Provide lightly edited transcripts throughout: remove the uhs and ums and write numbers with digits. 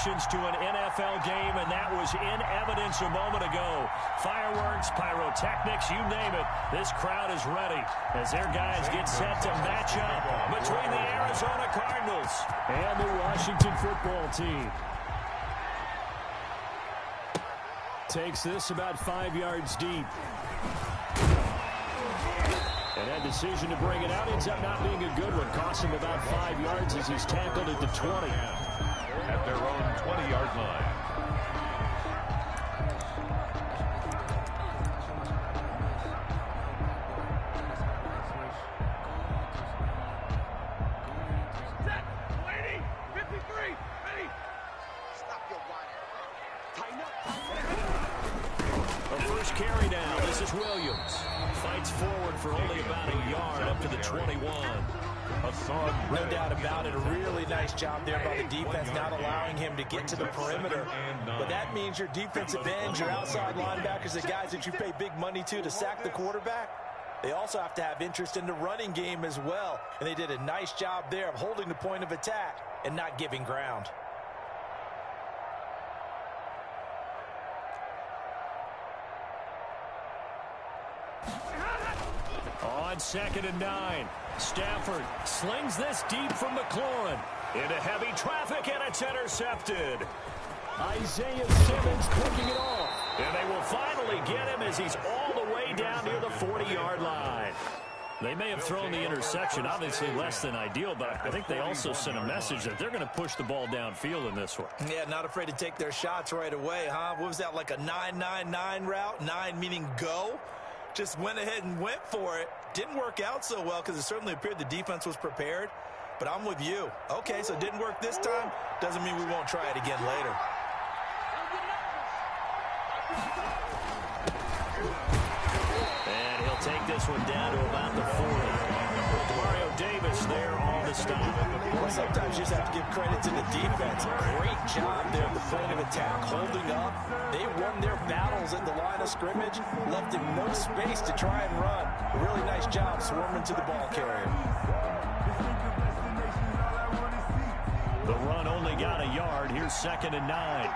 reactions to an NFL game, and that was in evidence a moment ago. Fireworks, pyrotechnics, you name it. This crowd is ready as their guys get set to match up between the Arizona Cardinals and the Washington football team. Takes this about 5 yards deep. And that decision to bring it out ends up not being a good one. Cost him about 5 yards as he's tackled at the 20. At their own 20-yard line. Carry down. This is Williams. Fights forward for only about a yard up to the 21. No doubt about it. A really nice job there by the defense, not allowing him to get to the perimeter. But that means your defensive ends, your outside linebackers, the guys that you pay big money to sack the quarterback, they also have to have interest in the running game as well. And they did a nice job there of holding the point of attack and not giving ground. On 2nd and 9, Stafford slings this deep from McLaurin into heavy traffic, and it's intercepted. Isaiah Simmons picking it off. And they will finally get him as he's all the way down near the 40-yard line. They may have thrown the interception, obviously less than ideal, but I think they also sent a message that they're going to push the ball downfield in this one. Yeah, not afraid to take their shots right away, huh? What was that, like a 9-9-9 route? 9 meaning go? Just went ahead and went for it. Didn't work out so well because it certainly appeared the defense was prepared. But I'm with you. Okay, so it didn't work this time. Doesn't mean we won't try it again later. And he'll take this one down to about the 40. Mario Davis there on the stop. Well, sometimes you just have to give credit to the defense. Great job there at the point of attack, holding up. They won their battles at the line of scrimmage, left him no space to try and run. A really nice job swarming to the ball carrier. The run only got a yard. Here's 2nd and 9.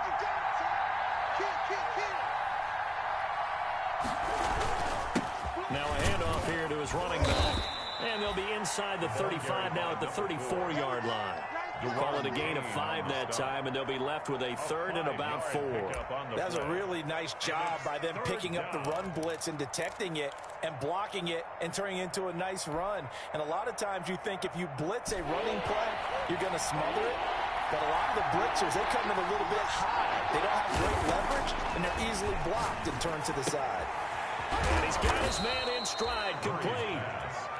Now a handoff here to his running back. And they'll be inside the 35 now at the 34-yard line. Call it a gain of 5 that time, and they'll be left with a 3rd and about 4. That was a really nice job by them picking up the run blitz and detecting it and blocking it and turning it into a nice run. And a lot of times you think if you blitz a running play, you're going to smother it. But a lot of the blitzers, they come in a little bit high. They don't have great leverage, and they're easily blocked and turned to the side. And he's got his man in stride, complete.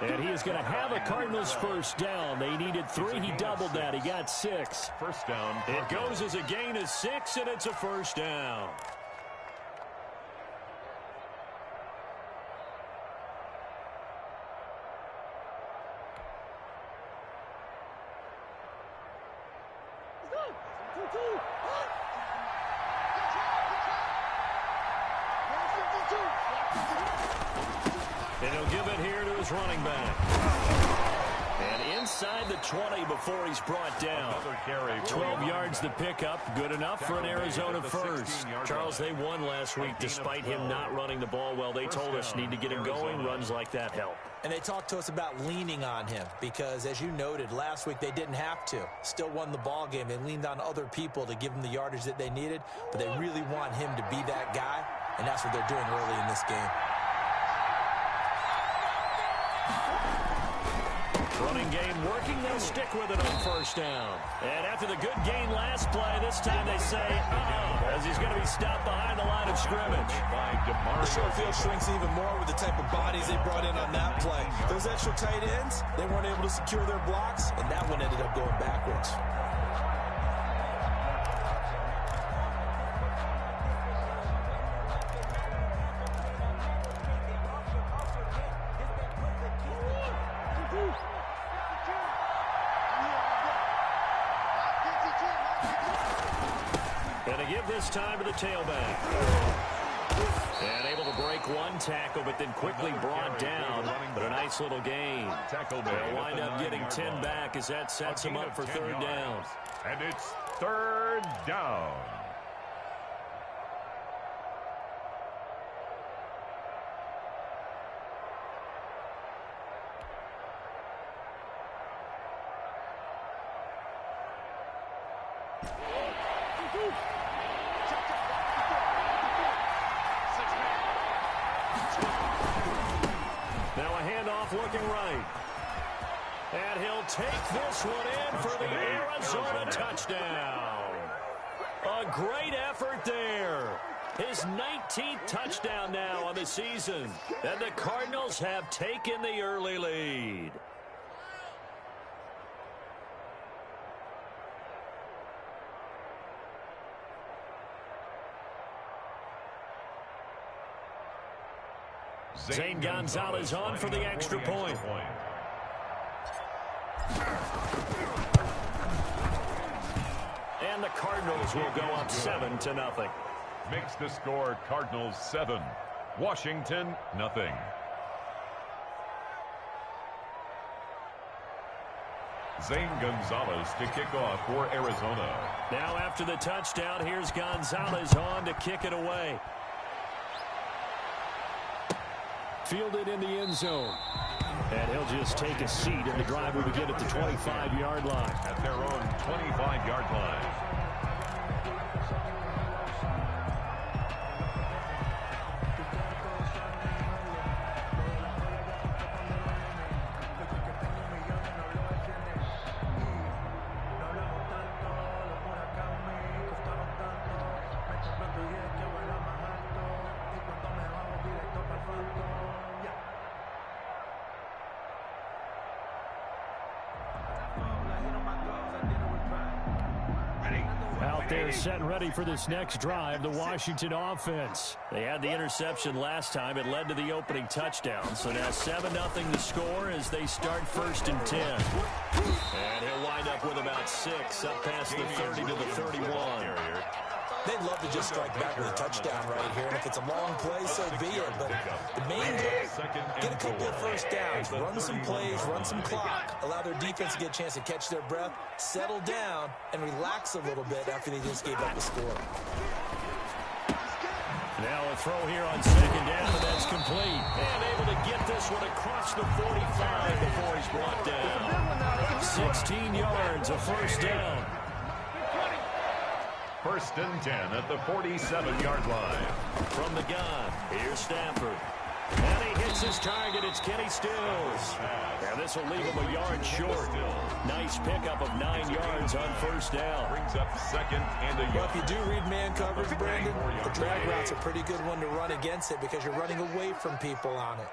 And he is going to have a Cardinals first down. They needed 3. He doubled that. He got 6. First down. It goes as a gain of 6, and it's a first down. And he'll give it here to his running back. And inside the 20 before he's brought down. 12 yards to pick up. Good enough for an Arizona first. Charles, they won last week despite him not running the ball well. They told us need to get him going. Runs like that help. And they talked to us about leaning on him because, as you noted, last week they didn't have to. Still won the ball game. They leaned on other people to give them the yardage that they needed, but they really want him to be that guy, and that's what they're doing early in this game. Running game working, they'll stick with it on first down. And after the good gain last play, this time they say, as he's going to be stopped behind the line of scrimmage. The short field shrinks even more with the type of bodies they brought in on that play. Those extra tight ends, they weren't able to secure their blocks, and that one ended up going backwards. And to give this time to the tailback. And able to break one tackle, but then quickly brought down. But a nice little gain. They'll wind up getting 10 back as that sets him up for third down. And it's Third down. Now a handoff looking right. And he'll take this one in for the Arizona touchdown. A great effort there. His 19th touchdown now on the season. And the Cardinals have taken the early lead. Zane Gonzalez on for the extra point. And the Cardinals will go up 7-0. Makes the score Cardinals 7, Washington nothing. Zane Gonzalez to kick off for Arizona. Now after the touchdown, here's Gonzalez on to kick it away. Fielded in the end zone. And he'll just take a seat, and the drive will begin at the 25-yard line. At their own 25-yard line. They're set and ready for this next drive, the Washington offense. They had the interception last time. It led to the opening touchdown. So now 7-0 the score as they start 1st and 10. And he'll wind up with about 6, up past the 30 to the 31. They'd love to just strike back with a touchdown right here. And if it's a long play, so be it. But the main goal, get a couple of first downs, run some plays, run some clock, allow their defense to get a chance to catch their breath, settle down, and relax a little bit after they just gave up a score. Now a throw here on 2nd down, and that's complete. And able to get this one across the 45 before he's brought down. 16 yards, a first down. 1st and 10 at the 47-yard line. From the gun, here's Stafford. And he hits his target. It's Kenny Stills. And this will leave him a yard short. Nice pickup of 9 yards on 1st down. Brings up 2nd and a yard. Well, if you do read man coverage, Brandon, the drag route's a pretty good one to run against it because you're running away from people on it.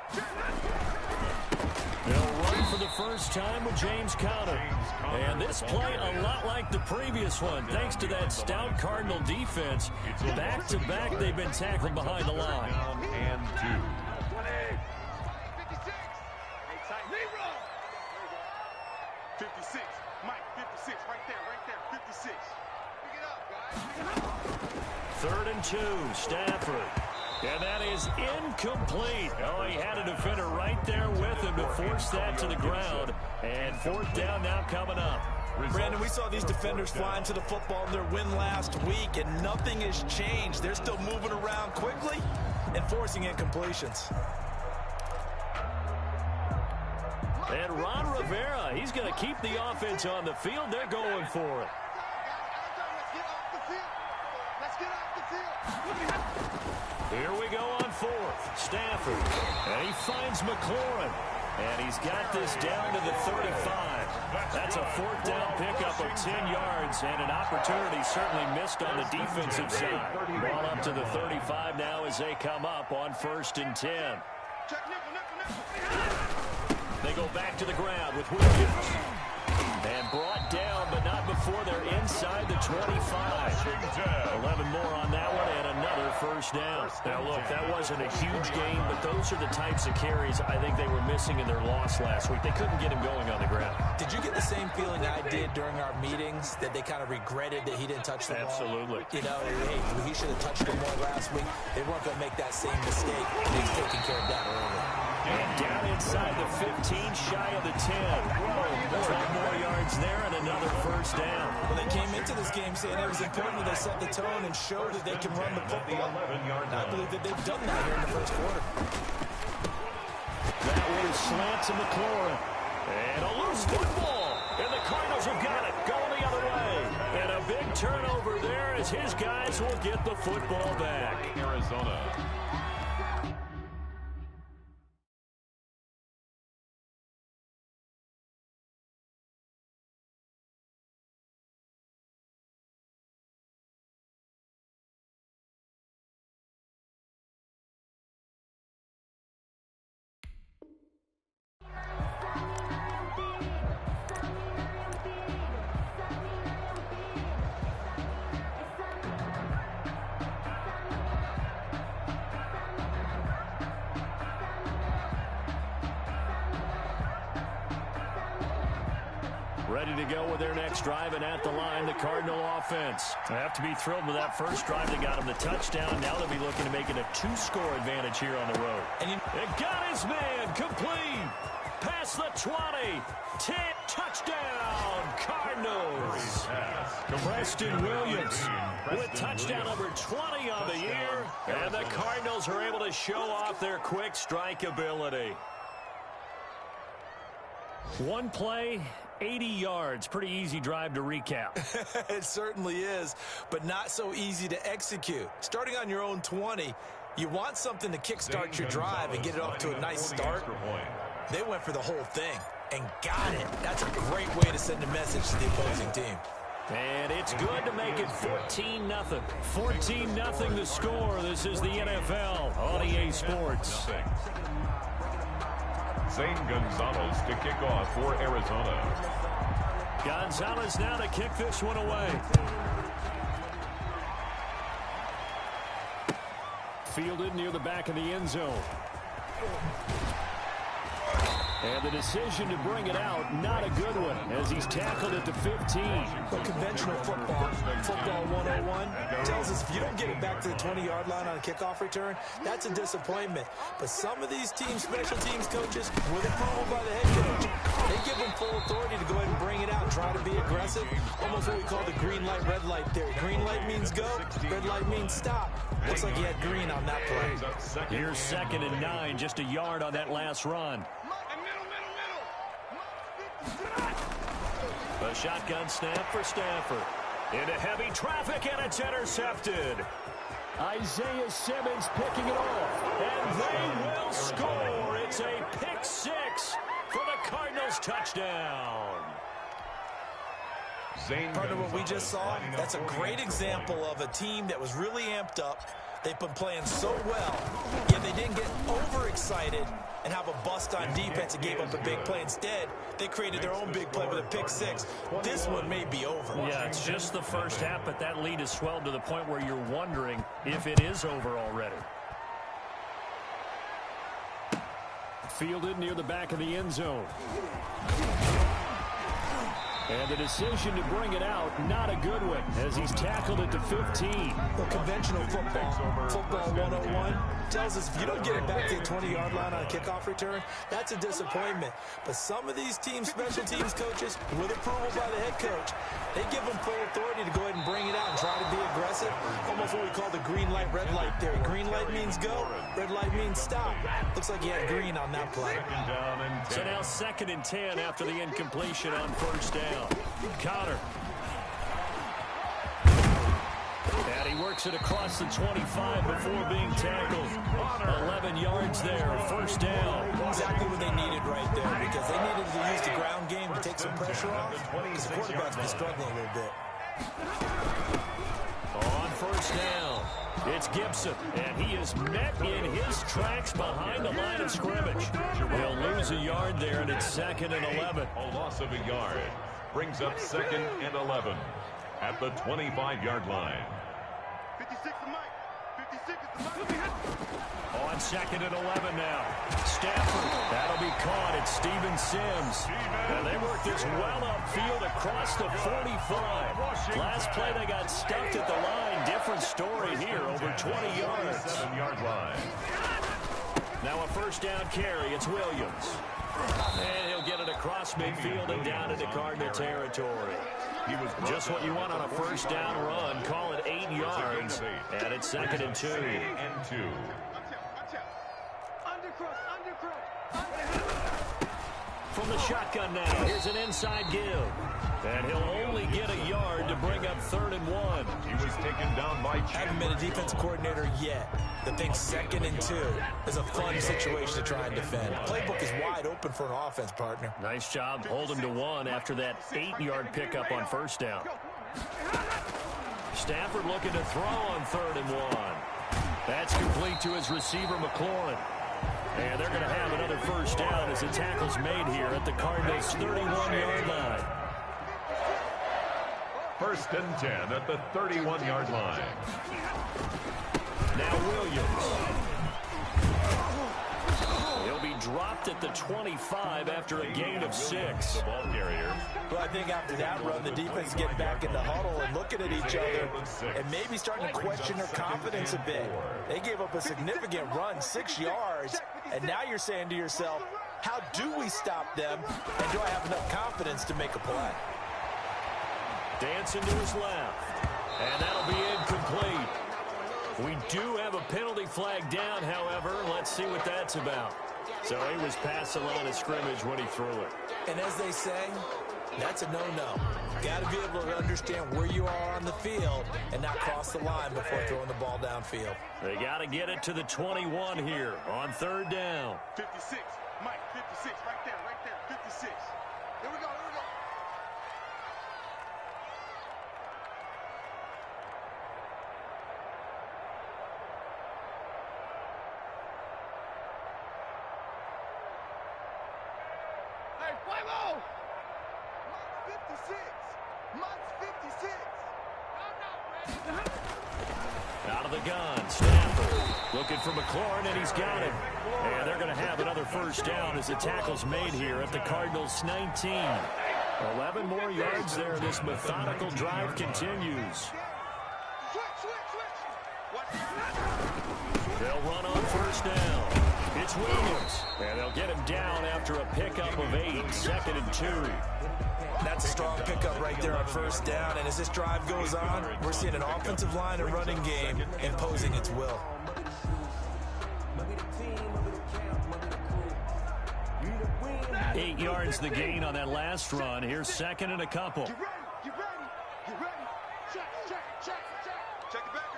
They'll run for the first time with James Conner. And this play a lot like the previous one, thanks to that stout Cardinal defense. Back-to-back, they've been tackled behind the line. And 2. 56, Mike, 56, right there, 56. Pick it up, guys. 3rd and 2, Stafford. And that is incomplete. Oh, he had a defender right there with him to force that to the ground. And 4th down now coming up. Brandon, we saw these defenders flying to the football in their win last week, and nothing has changed. They're still moving around quickly and forcing incompletions. And Ron Rivera, he's going to keep the offense on the field. They're going for it. Here we go on 4th. Stafford. And he finds McLaurin. And he's got this down to the 35. That's a 4th down pickup of 10 yards. And an opportunity certainly missed on the defensive side. Ball up to the 35 now as they come up on 1st and 10. They go back to the ground with Williams. And brought down, but not before they're inside the 25. 11 more on that one, and another first down. Now, look, that wasn't a huge gain, but those are the types of carries I think they were missing in their loss last week. They couldn't get him going on the ground. Did you get the same feeling I did during our meetings, that they kind of regretted that he didn't touch the ball? Absolutely. You know, hey, he should have touched it more last week. They weren't going to make that same mistake. He's taking care of that early. And down inside the 15, shy of the 10. 12 more yards there and another first down. Well, they came into this game saying it was important that they set the tone and show that they can run the football. I believe that they've done that here in the first quarter. That one slants to McLaurin. And a loose football. And the Cardinals have got it. Going the other way. And a big turnover there as his guys will get the football back. Arizona. Ready to go with their next drive, and at the line, the Cardinal offense. They have to be thrilled with that first drive that got them the touchdown. Now they'll be looking to make it a 2-score advantage here on the road. And it got his man complete. Past the 20. 10. Touchdown, Cardinals. Preston Williams with touchdown number 20 on the year. And the Cardinals are able to show off their quick strike ability. One play, 80 yards. Pretty easy drive to recap. It certainly is, but not so easy to execute. Starting on your own 20, you want something to kickstart your drive and get it off to a nice start. They went for the whole thing and got it. That's a great way to send a message to the opposing team. And it's good to make it 14-0. 14-0 the score. This is the NFL on EA Sports. Zane Gonzalez to kick off for Arizona. Gonzalez now to kick this one away. Fielded near the back of the end zone. And the decision to bring it out, not a good one, as he's tackled at the 15. But conventional football 101, tells us if you don't get it back to the 20-yard line on a kickoff return, that's a disappointment. But some of these teams, special teams coaches, with approval by the head coach, they give them full authority to go ahead and bring it out and try to be aggressive. Almost what we call the green light, red light theory. Green light means go, red light means stop. Looks like he had green on that play. Here's 2nd and 9, just a yard on that last run. A shotgun snap for Stafford. Into heavy traffic, and it's intercepted. Isaiah Simmons picking it off, and they will score. It's a pick 6 for the Cardinals touchdown. Partner, what we just saw, that's a great example of a team that was really amped up. They've been playing so well, yet they didn't get overexcited and have a bust on defense and gave up a big play. Instead, they created their own big play with a pick 6. This one may be over. Yeah, it's just the first half, but that lead has swelled to the point where you're wondering if it is over already. Fielded near the back of the end zone. And the decision to bring it out, not a good one, as he's tackled at the 15. Well, conventional football 101, tells us if you don't get it back to the 20-yard line on a kickoff return, that's a disappointment. But some of these teams, special teams coaches, with approval by the head coach, they give them full authority to go ahead and bring it out and try to be aggressive. Almost what we call the green light, red light theory. Green light means go, red light means stop. Looks like he had green on that play. So now 2nd and 10 after the incompletion on first down. Connor. And he works it across the 25 before being tackled. 11 yards there, first down. Exactly what they needed right there, because they needed to use the ground game to take some pressure off, because the quarterback's been struggling a little bit. On first down, it's Gibson, and he is met in his tracks behind the line of scrimmage. They'll lose a yard there, and it's 2nd and 11. A loss of a yard brings up 2nd and 11 at the 25-yard line. 56 to Mike. 56 is the Mike. On 2nd and 11 now. Stafford, that'll be caught. It's Steven Sims. And they work this well upfield across the 45. Last play they got stuffed at the line. Different story here, over 20 yards. 7-yard line. Now a first down carry. It's Williams. And he'll get it across midfield and down into Cardinal territory. Just what you want on a first down run. Call it 8 yards. And it's 2nd and 2. From the shotgun now, here's an inside give. And he'll only get a yard to bring up 3rd and 1. He was taken down by Haven't been a defensive coordinator yet. The thing 2nd and 2 is a fun situation to try and defend. Playbook is wide open for an offense, partner. Nice job holding to 1 after that 8-yard pickup on first down. Stafford looking to throw on 3rd and 1. That's complete to his receiver, McLaurin. And they're going to have another first down as the tackle's made here at the Cardinals' 31-yard line. 1st and 10 at the 31-yard line. Now Williams. He'll be dropped at the 25 after a gain of 6. The ball carrier. Well, I think after that run, the defense is getting back in the huddle and looking at each other and maybe starting to question their confidence a bit. They gave up a significant run, 6 yards, and now you're saying to yourself, how do we stop them, and do I have enough confidence to make a play? Dancing to his left, and that'll be incomplete. We do have a penalty flag down, however. Let's see what that's about. So he was past the line of scrimmage when he threw it. And as they say, that's a no-no. Got to be able to understand where you are on the field and not cross the line before throwing the ball downfield. They got to get it to the 21 here on 3rd down. 56. Mike, 56. Right there, 56. Here we go. Hey, Fuego! Mike's 56. Mike's 56. Out of the gun, Stafford looking for McLaurin, and he's got him. And they're going to have another first down as the tackle's made here at the Cardinals' 19. 11 more yards there. This methodical drive continues. They'll run on first down. It's Williams, and they'll get him down after a pickup of 8, 2nd and 2. That's a strong pickup right there on first down, and as this drive goes on, we're seeing an offensive line and running game imposing its will. 8 yards the gain on that last run. Here's 2nd and a couple. You ready? Check it back.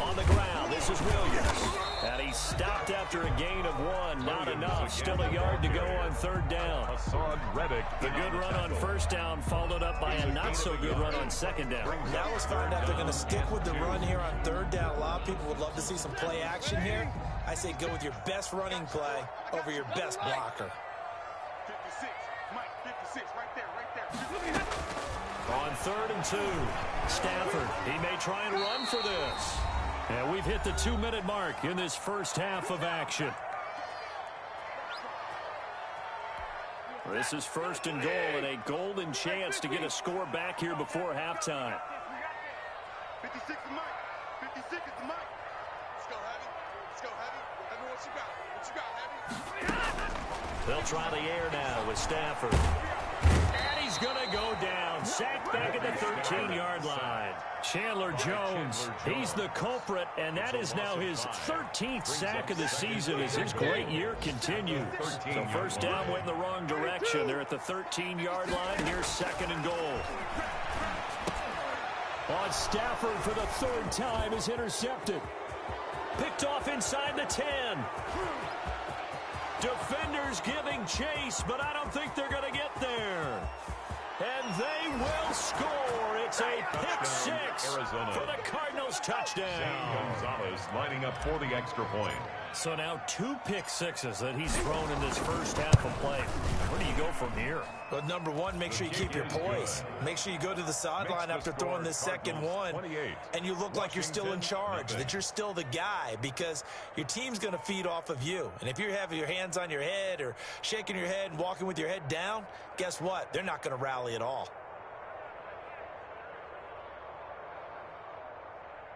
On the ground, this is Williams. And he's stopped after a gain of 1. Not enough. Still a yard to go on 3rd down. The good run on first down followed up by a not-so-good run on 2nd down. Now let's find out if they're going to stick with the run here on 3rd down. A lot of people would love to see some play action here. I say go with your best running play over your best blocker. 56. Mike, 56. Right there. On 3rd and 2, Stafford. He may try and run for this. And we've hit the 2-minute mark in this first half of action. This is 1st and goal and a golden chance to get a score back here before halftime. 56 is Mike. 56 is Mike. Let's go, Heavy. Heavy, what you got? Heavy? They'll try the air now with Stafford. And he's going to go down. Sacked back at the 13-yard line. Chandler Jones, he's the culprit, and that is now his 13th sack of the season as his great year continues. So first down went in the wrong direction. They're at the 13-yard line. Here's 2nd and goal. On Stafford for the 3rd time is intercepted. Picked off inside the 10. Defenders giving chase, but I don't think they're going to get there. And they will score. It's a pick 6 for the Cardinals touchdown. Gonzalez lining up for the extra point. So now 2 pick sixes that he's thrown in this first half of play. Where do you go from here? Well, number one, make sure you keep your poise. Make sure you go to the sideline after throwing this second one, and you look like you're still in charge, that you're still the guy, because your team's going to feed off of you. And if you're having your hands on your head or shaking your head and walking with your head down, guess what? They're not going to rally at all.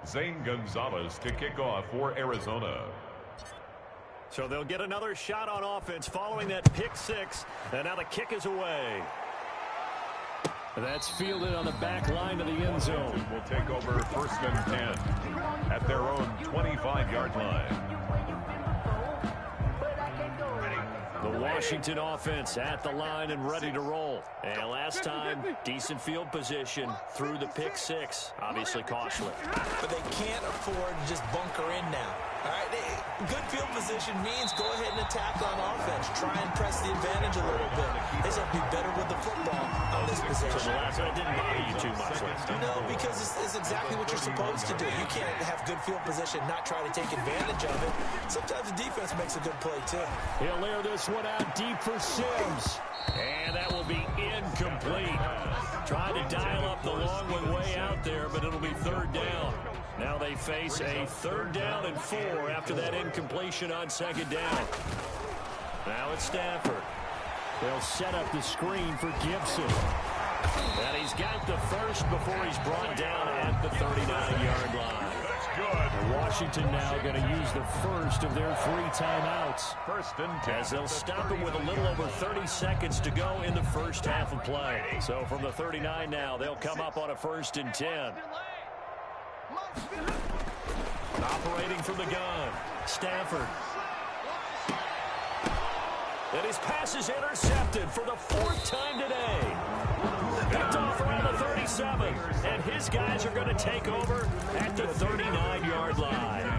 Zane Gonzalez to kick off for Arizona. So they'll get another shot on offense following that pick six. And now the kick is away. That's fielded on the back line of the end zone. Will take over 1st and 10 at their own 25-yard line. The Washington offense at the line and ready to roll. And last time, decent field position through the pick six. Obviously costly. But they can't afford to just bunker in now. All right, good field position means go ahead and attack on offense. Try and press the advantage a little bit. They just have to be better with the football on this possession. So the last one didn't bother you too much last time. No, because it's exactly what you're supposed to do. You can't have good field position, not try to take advantage of it. Sometimes the defense makes a good play, too. He'll air this one out deep for Sims. And that will be incomplete. Trying to dial up the long one way out there, but it'll be 3rd down. Now they face a 3rd down and 4 after that incompletion on 2nd down. Now it's Stafford. They'll set up the screen for Gibson. And he's got the first before he's brought down at the 39-yard line. Good. Washington now going to use the first of their 3 timeouts. 1st and 10. As they'll stop it with a little over 30 seconds to go in the first half of play. So from the 39 now, they'll come up on a 1st and 10. Operating from the gun, Stafford. And his pass is intercepted for the 4th time today. Picked off around the 37, and his guys are going to take over at the 39-yard line.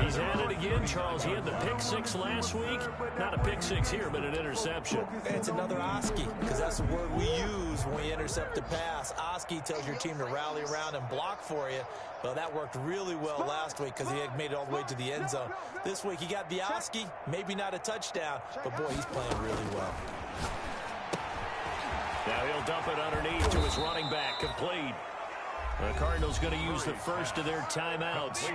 He's at it again, Charles. He had the pick six last week. Not a pick six here, but an interception. It's another Oski, because that's the word we use when we intercept a pass. Oski tells your team to rally around and block for you. Well, that worked really well last week because he had made it all the way to the end zone. This week, he got the Oski, maybe not a touchdown, but boy, he's playing really well. Now he'll dump it underneath to his running back, complete. The Cardinals going to use the first of their timeouts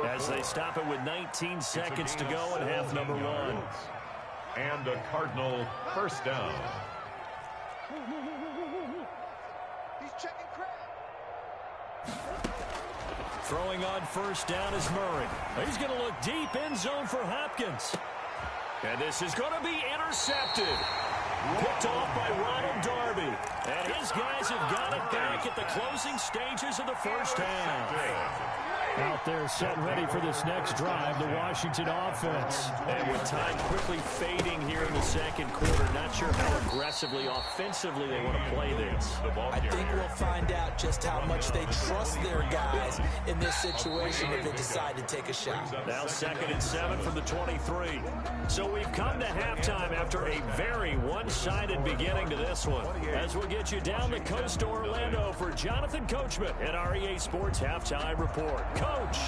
as they stop it with 19 seconds to go in half number 1. And a Cardinal 1st down. He's checking crap. Throwing on 1st down is Murray. He's going to look deep end zone for Hopkins. And this is going to be intercepted. Picked off by Ronald Darby. And his guys have got it back at the closing stages of the first half. Out there set ready for this next drive, the Washington offense. And with time quickly fading here in the second quarter, not sure how aggressively, offensively they want to play this. I think we'll find out just how much they trust their guys in this situation if they decide to take a shot. Now 2nd and 7 from the 23. So we've come to halftime after a very one-sided beginning to this one. As we'll get you down the coast to Orlando for Jonathan Coachman at our EA Sports Halftime Report. Coach.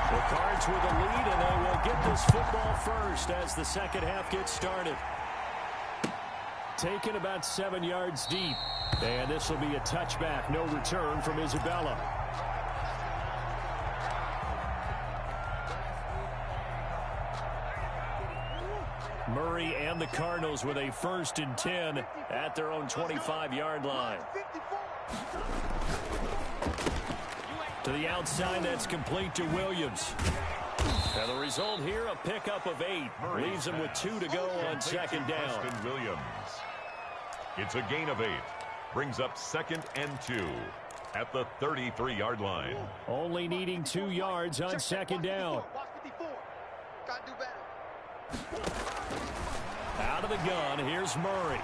The Cards with the lead, and they will get this football first as the second half gets started. Taken about 7 yards deep. And this will be a touchback. No return from Isabella. Murray and the Cardinals with a 1st and 10 at their own 25-yard line. To the outside, that's complete to Williams. And the result here, a pickup of 8. Leaves him with 2 to go on 2nd down. Williams. It's a gain of 8. Brings up 2nd and 2 at the 33-yard line. Only needing 2 yards on 2nd down. Gotta do better. Out of the gun, here's Murray.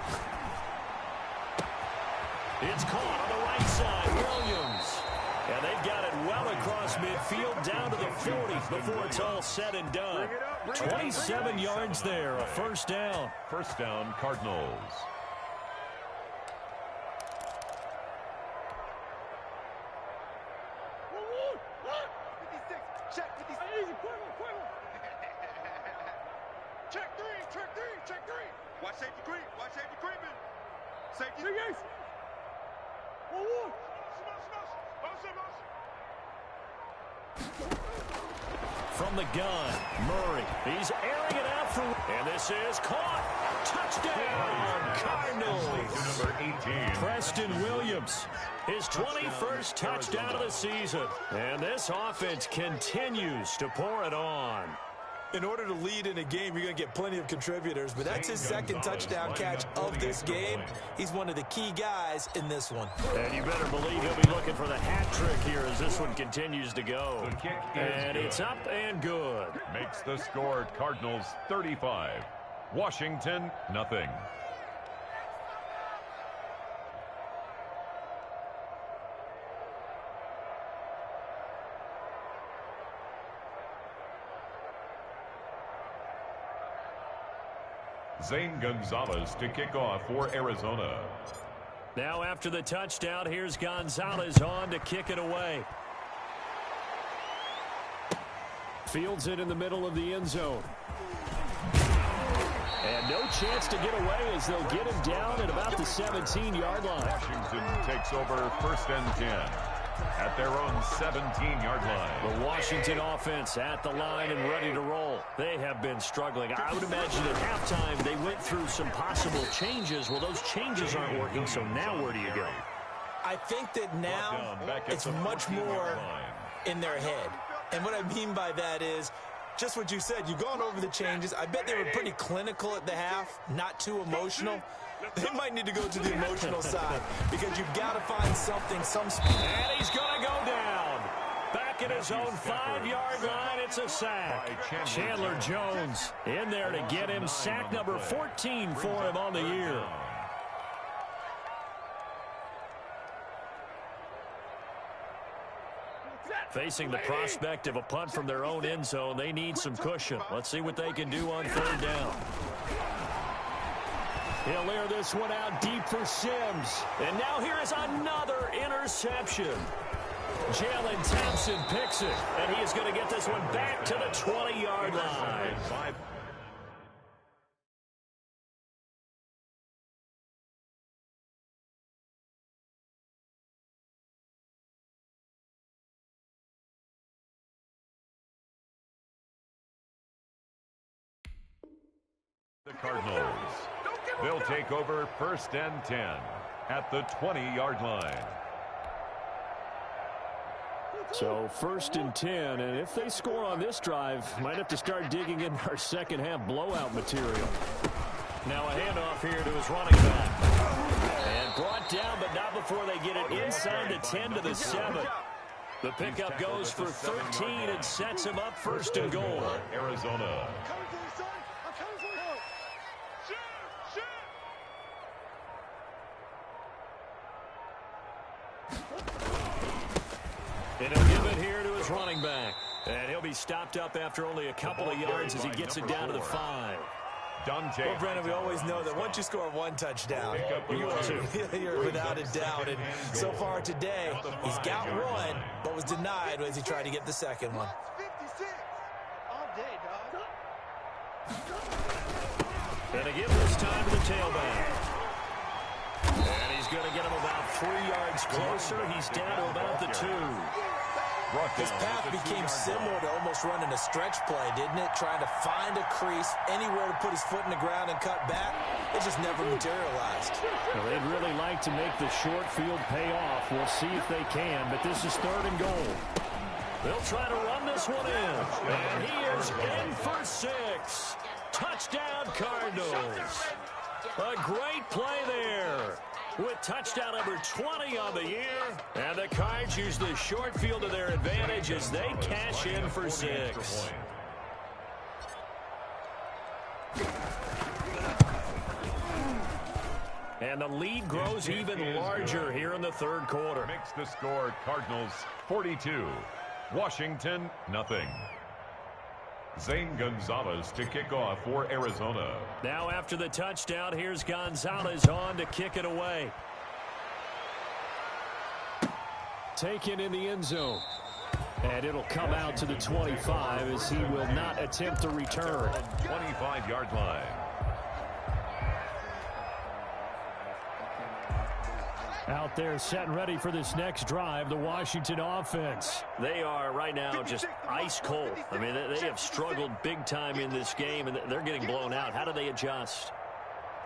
It's caught on the right side, Williams. And they've got it well across midfield down to the 40 before it's all said and done. 27 yards there, a 1st down. 1st down, Cardinals. Watch safety creep. Watch safety creeping. Safety. From the gun, Murray. He's airing it out for... And this is caught. Touchdown, Cardinals. Number 18. Preston Williams, his 21st touchdown of the season. And this offense continues to pour it on. In order to lead in a game, you're going to get plenty of contributors, but that's his second touchdown catch of this game. He's one of the key guys in this one. And you better believe he'll be looking for the hat trick here as this one continues to go. And it's up and good. Makes the score Cardinals 35. Washington, nothing. Zane Gonzalez to kick off for Arizona. Now after the touchdown, here's Gonzalez on to kick it away. Fields it in the middle of the end zone. And no chance to get away as they'll get him down at about the 17-yard line. Washington takes over 1st and 10 at their own 17-yard line. The Washington offense at the line and ready to roll. They have been struggling. I would imagine at halftime they went through some possible changes. Well, those changes aren't working, so now where do you go? I think that now it's much more in their head. And what I mean by that is just what you said. You've gone over the changes. I bet they were pretty clinical at the half, not too emotional. They might need to go to the emotional side because you've got to find something, And he's going to go down. Back at his own 5-yard line, it's a sack. Chandler Jones in there to get him. Sack number 14 for him on the year. Facing the prospect of a punt from their own end zone, they need some cushion. Let's see what they can do on 3rd down. He'll air this one out deep for Sims. And now here is another interception. Jalen Thompson picks it, and he is going to get this one back to the 20-yard line. The Cardinals. They'll take over 1st and 10 at the 20-yard line. So 1st and 10, and if they score on this drive, might have to start digging in our second half blowout material. Now a handoff here to his running back. And brought down, but not before they get it inside the 10 to the 7. The pickup goes for 13 and sets him up 1st and goal. Arizona. And he'll give it here to his running back. And he'll be stopped up after only a couple of yards as he gets it down to the 5. Dante. Well, Brandon, we always know that once you score one touchdown, you're without a doubt. And so far today, he's got one, but was denied as he tried to get the second one. And again this time to the tailback. And he's going to get him about 3 yards closer. He's down to about the 2. This path became similar to almost running a stretch play, didn't it? Trying to find a crease, anywhere to put his foot in the ground and cut back. It just never materialized. Well, they'd really like to make the short field pay off. We'll see if they can, but this is 3rd and goal. They'll try to run this one in. And he is in for 6. Touchdown, Cardinals. A great play there. With touchdown number 20 on the year. And the Cards use the short field to their advantage as they cash in for 6. And the lead grows even larger here in the 3rd quarter. Makes the score Cardinals 42. Washington, nothing. Zane Gonzalez to kick off for Arizona. Now after the touchdown, here's Gonzalez on to kick it away. Taken in the end zone. And it'll come out to the 25 as he will not attempt to return. 25-yard line. Out there set and ready for this next drive, the Washington offense. They are right now just ice cold. I mean, they have struggled big time in this game, and they're getting blown out. How do they adjust?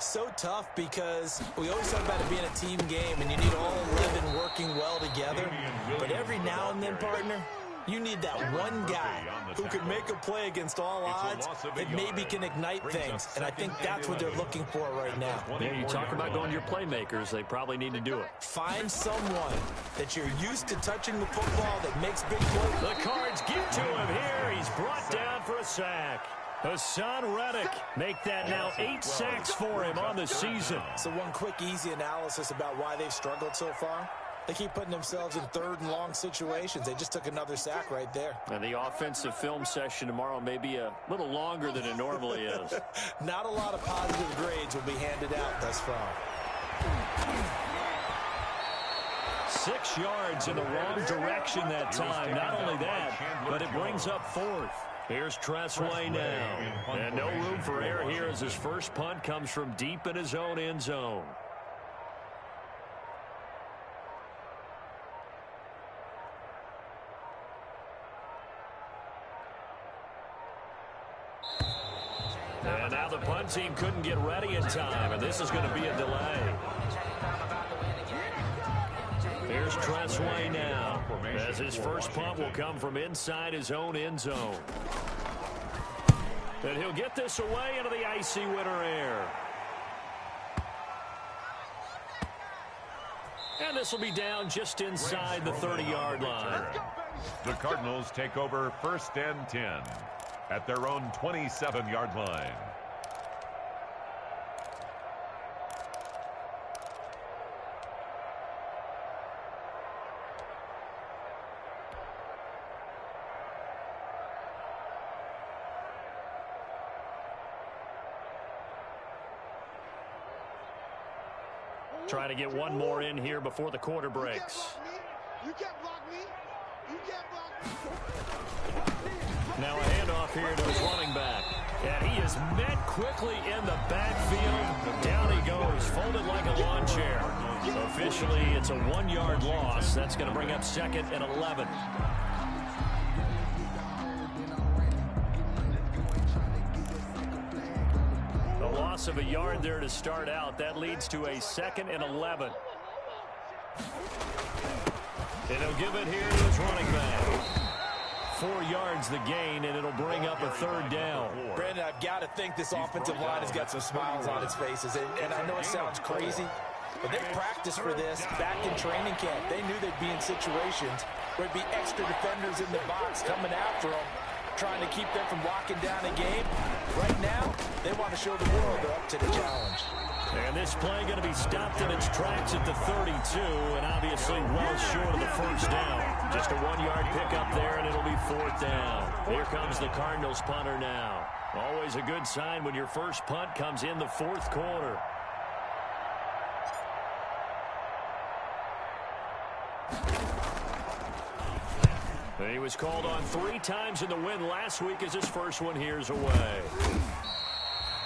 So tough because we always talk about it being a team game and you need all 11 working well together. But every now and then, partner, you need that one guy who can make a play against all odds that maybe can ignite things. And I think that's what they're looking for right now. Yeah, you talk about going to your playmakers, they probably need to do it. Find someone that you're used to touching the football that makes big plays. The Cards get to him here. He's brought down for a sack. Hassan Reddick make that now 8 sacks for him on the season. So one quick, easy analysis about why they've struggled so far. They keep putting themselves in third and long situations. They just took another sack right there. And the offensive film session tomorrow may be a little longer than it normally is. Not a lot of positive grades will be handed out thus far. 6 yards in the wrong direction that time. Not only that, but it brings up 4th. Here's Tressway now. And no room for error here as his first punt comes from deep in his own end zone. And now the punt team couldn't get ready in time, and this is going to be a delay. Here's Tressway now, as his first punt will come from inside his own end zone. And he'll get this away into the icy winter air. And this will be down just inside the 30-yard line. The Cardinals take over 1st and 10 at their own 27-yard line. Trying to get one more in here before the quarter breaks. You can't block me. You can't block me. Now a handoff here to his running back. And he is met quickly in the backfield. Down he goes, folded like a lawn chair. Officially, it's a 1-yard loss. That's going to bring up 2nd and 11. A loss of a yard there to start out. That leads to a 2nd and 11. And he'll give it here to his running back. 4 yards the gain, and it'll bring up a 3rd down. Brandon, I've got to think this offensive line has got some smiles on its faces. And I know it sounds crazy, but they practiced for this back in training camp. They knew they'd be in situations where it'd be extra defenders in the box coming after them, trying to keep them from locking down a game. Right now, they want to show the world they're up to the challenge. And this play going to be stopped in its tracks at the 32, and obviously well short of the first down. Just a 1-yard pickup there, and it'll be 4th down. Here comes the Cardinals punter now. Always a good sign when your first punt comes in the 4th quarter. And he was called on 3 times in the win last week as his first one here's away.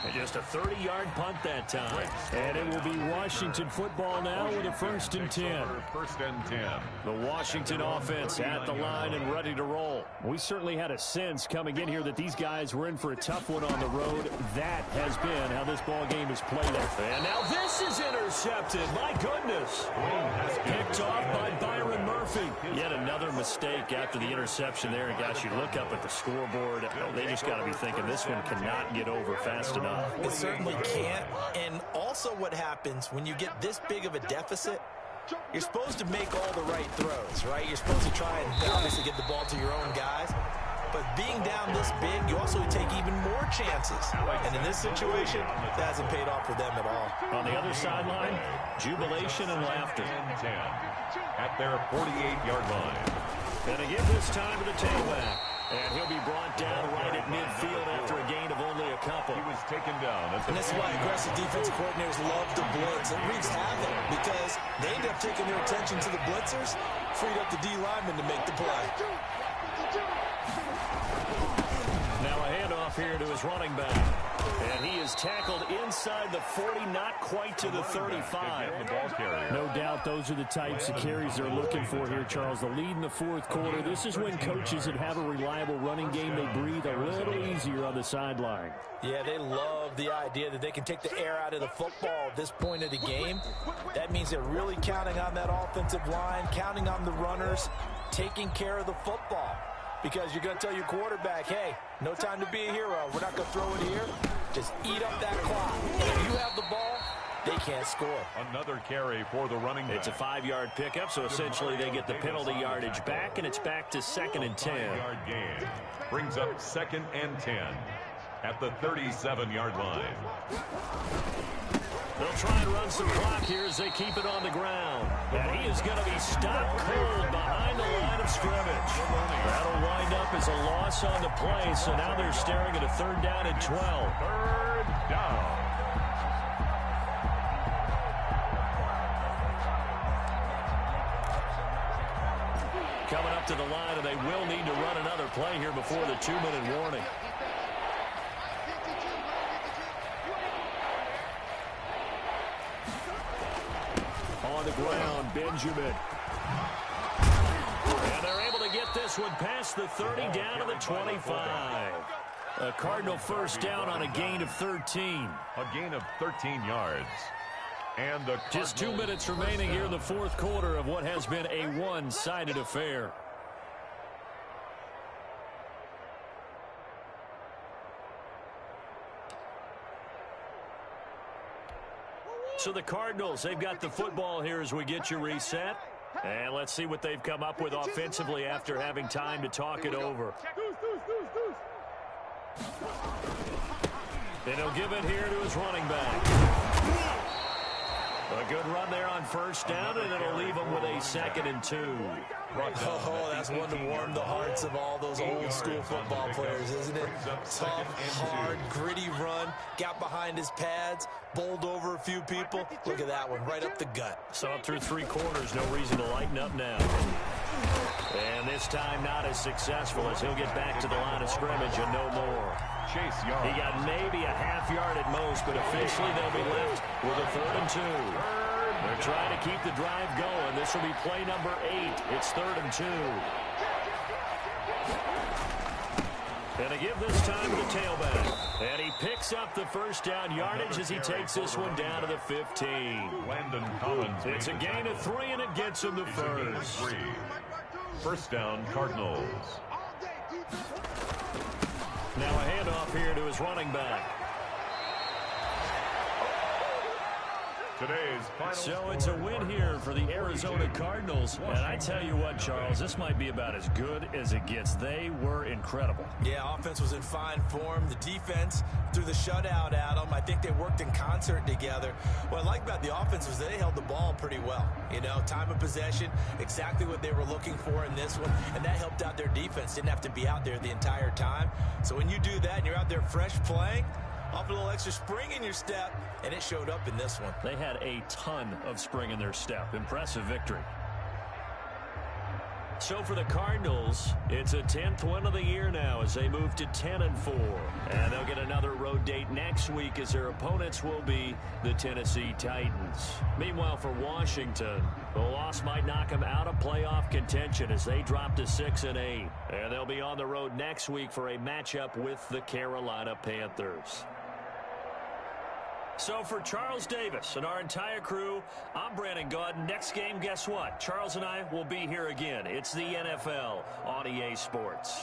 And just a 30-yard punt that time. And it will be Washington football now with a 1st and 10. 1st and 10. The Washington offense at the line and ready to roll. We certainly had a sense coming in here that these guys were in for a tough one on the road. That has been how this ball game is played out. And now this is intercepted. My goodness. Picked off by Byron Murphy. Yet another mistake after the interception there. And guys, you look up at the scoreboard. They just got to be thinking this one cannot get over fast enough. It certainly can't. And also what happens when you get this big of a deficit, you're supposed to make all the right throws, right? You're supposed to try and obviously get the ball to your own guys. But being down this big, you also take even more chances. And in this situation, that hasn't paid off for them at all. On the other sideline, jubilation and laughter. At their 48-yard line. And again this time to the tailback. And he'll be brought down right at midfield after a gain of only a couple. He was taken down. And this is why aggressive defensive coordinators love to blitz. It wreaks havoc because they end up taking their attention to the blitzers, freed up the D lineman to make the play. Now a handoff handoff here to his running back. And he is tackled inside the 40, not quite to the 35. No doubt those are the types of carries they're looking for here, Charles. The lead in the fourth quarter. This is when coaches that have a reliable running game, they breathe a little easier on the sideline. Yeah, they love the idea that they can take the air out of the football at this point of the game. That means they're really counting on that offensive line, counting on the runners, taking care of the football. Because you're going to tell your quarterback, hey, no time to be a hero. We're not going to throw it here. Just eat up that clock. If you have the ball, they can't score. Another carry for the running back. It's a 5-yard pickup, so essentially they get the penalty yardage back, and it's back to 2nd and 10. 5-yard gain brings up 2nd and 10 at the 37-yard line. They'll try and run some clock here as they keep it on the ground. And he is going to be stopped cold behind the line of scrimmage. That'll wind up as a loss on the play, so now they're staring at a 3rd down and 12. 3rd down. Coming up to the line, and they will need to run another play here before the 2-minute warning. On the ground, Benjamin. And they're able to get this one past the 30 down to the 25. A Cardinal 1st down on a gain of 13. A gain of 13 yards. And the just 2 minutes remaining here in the fourth quarter of what has been a one-sided affair. So the Cardinals, they've got the football here as we get you reset. And let's see what they've come up with offensively after having time to talk it over. And he'll give it here to his running back. A good run there on 1st down, and it'll leave them with a 2nd and 2. Oh, that's one to warm the hearts of all those old school football players, isn't it? Tough, hard, gritty run, got behind his pads, bowled over a few people. Look at that one, right up the gut. So up through 3 quarters, no reason to lighten up now. And this time not as successful as he'll get back to the line of scrimmage and no more. Chase Young. He got maybe a half yard at most, but officially they'll be left with a 3rd and 2. They're trying to keep the drive going. This will be play number 8. It's 3rd and 2. And to give this time to the tailback. And he picks up the 1st down yardage as he takes this one down to the 15. Landon Collins. It's a gain of 3, and it gets him the 1st. 1st down, Cardinals. Now a handoff here to his running back. Today's final So it's a win here for the Arizona Cardinals. And I tell you what, Charles, this might be about as good as it gets. They were incredible. Yeah, offense was in fine form. The defense threw the shutout at them. I think they worked in concert together. What I like about the offense was they held the ball pretty well. You know, time of possession, exactly what they were looking for in this one. And that helped out their defense. Didn't have to be out there the entire time. So when you do that and you're out there fresh playing, off a little extra spring in your step, and it showed up in this one. They had a ton of spring in their step. Impressive victory. So for the Cardinals, it's a 10th win of the year now as they move to 10-4. And they'll get another road date next week as their opponents will be the Tennessee Titans. Meanwhile, for Washington, the loss might knock them out of playoff contention as they drop to 6-8. And they'll be on the road next week for a matchup with the Carolina Panthers. So for Charles Davis and our entire crew, I'm Brandon Gaudin. Next game, guess what? Charles and I will be here again. It's the NFL on EA Sports.